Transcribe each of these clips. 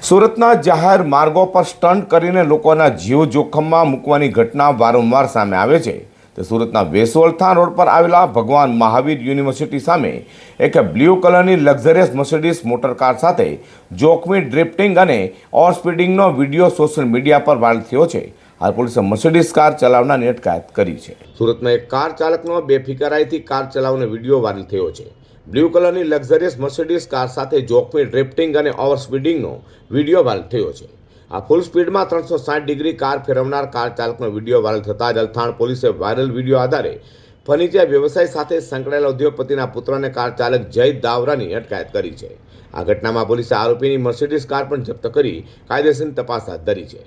સુરતના જાહેર માર્ગો પર સ્ટન્ટ કરીને લોકોના જીવ જોખમમાં મૂકવાની ઘટના વારંવાર સામે આવે છે. તો સુરતના વેસોલથાણ રોડ પર આવેલા ભગવાન મહાવીર યુનિવર્સિટી સામે એક બ્લુ કલરની લક્ઝરિયસ મર્સિડીઝ મોટરકાર સાથે જોખમી ડ્રિફ્ટિંગ અને ઓવર સ્પીડિંગનો વિડીયો સોશિયલ મીડિયા પર વાયરલ થયો છે. હાલ પોલીસે મર્સિડીઝ કાર ચલાવનારની અટકાયત કરી છે. સુરતમાં એક કાર ચાલકનો બેફિકરાઈથી કાર ચલાવવાનો વિડીયો વાયરલ થયો છે. બ્લુ કલરની લક્ઝરિયસ મર્સિડીઝ કાર સાથે જોખમી ડ્રિફ્ટિંગ અને ઓવર સ્પીડિંગનો વિડીયો વાયરલ થયો છે. આ ફૂલ સ્પીડમાં 360 ડિગ્રી કાર ફેરવનાર કાર ચાલકનો વિડીયો વાયરલ થતાં જ અલથાણ પોલીસે વાયરલ વિડીયો આધારે ફર્નિચર વ્યવસાય સાથે સંકળાયેલા ઉદ્યોગપતિના પુત્રને કાર ચાલક જય દાવરાની અટકાયત કરી છે. આ ઘટનામાં પોલીસે આરોપીની મર્સિડીઝ કાર પણ જપ્ત કરી કાયદેસરની તપાસ હાથ ધરી છે.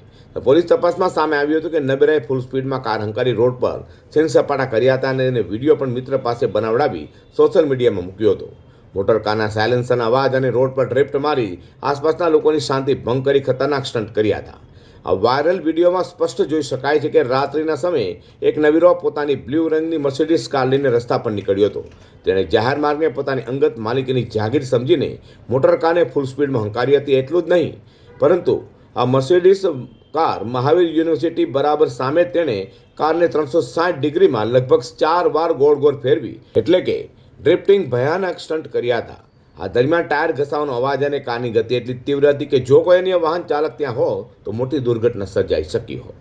પોલીસ તપાસમાં સામે આવ્યું હતું કે નબીરાએ ફૂલ સ્પીડમાં કાર હંકારી રોડ પર સીન સપાટા કર્યા હતા અને વિડીયો પણ મિત્ર પાસે બનાવડાવી સોશિયલ મીડિયામાં મૂક્યો હતો. મોટર કારના સાયલેન્સરના અવાજ અને રોડ પર ડ્રિફ્ટ મારી આસપાસના લોકોની શાંતિ ભંગ કરી ખતરનાક સ્ટન્ટ કર્યા હતા. આ વાયરલ વિડીયોમાં સ્પષ્ટ જોઈ શકાય છે કે રાત્રિના સમયે એક નવીરો પોતાની બ્લુ રંગની મર્સિડીઝ કાર લઈને રસ્તા પર નીકળ્યો હતો. તેણે જાહેર માર્ગને પોતાની અંગત માલિકીની જાગીર સમજીને મોટર કારને ફૂલ સ્પીડમાં હંકારી હતી. એટલું જ નહીં, પરંતુ આ મર્સિડીઝ કાર મહાવીર યુનિવર્સિટી બરાબર સામે તેણે કારને 360 ડિગ્રીમાં લગભગ 4 વાર ગોળ ગોળ ફેરવી એટલે કે ડ્રિફ્ટિંગ ભયાનક સ્ટન્ટ કર્યા હતા. આ દરમિયાન ટાયર ઘસાવાનો અવાજ અને કારની ગતિ એટલી તીવ્ર હતી કે જો કોઈ અન્ય વાહન ચાલક ત્યાં હો તો મોટી દુર્ઘટના સર્જાઈ શકી હોત.